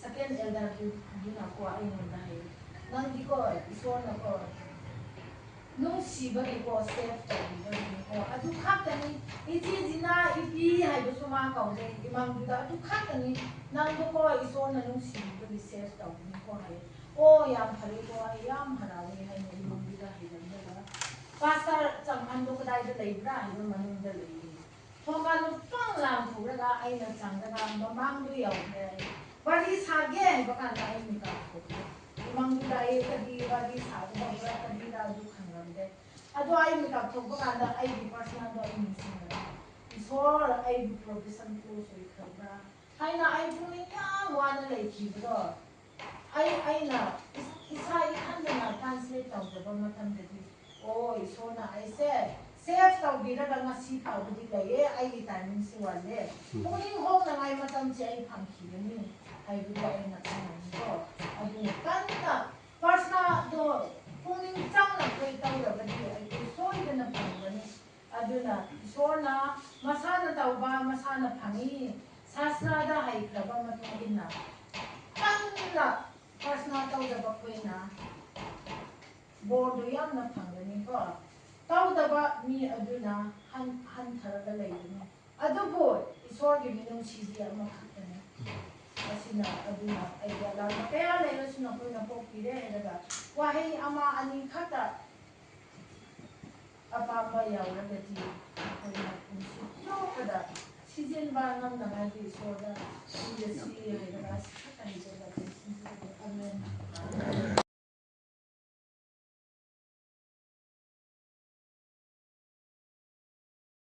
second elder duna ko ay muna ay nang di ko Ishorna ko nungshi ba ko save tawbidani ko adu khatani ijina ipi haibu suma kauje imang duda adu khatani nang ko Ishorna nungshi ba save tawbini ko hay o yam phare ko ay yam harawi hay imang duda hilamda pastor chamhan do kadai da leibra hay manung da lei Pongalo pang lang thuraga ay na changaga mamang do yaw ne bari sage baka na ay mika ko imang do ay kadi bari sage ba kadi da du khangamde ado ay mika ko baka da ay di personal do ay misinga isor ay di profession ko so ikhabra ay na ay punin ya wana lay kibro ay na isa ikhan na translate taw ba matam de o Ishorna ay said Save tawbira ka nga si tawbidi kaye ay timing si wale. Kuning hong na ngay matam si ay pangkiyani. Ay buda ay nakanan ko. Ado kanta. First na do. Kuning chang na kay tawra ka di ay kusoy ka na pangani. Ado na. Ishorna. Masana tawba. Masana pangi. Sasrada ay kraba matungin na. Kanta. First na tawda ba koy na. Bordo yan na pangani ko. Tawdaba mi aduna han tharaga leibani adubo Ishorgi minung chidi ama khattani asina aduna aiga la kaya leira suna ko na pokire daga wahi ama ani khata apa yauraga ti ko na kunsi no kada season ba ngam na di Ishorda si daga khata ni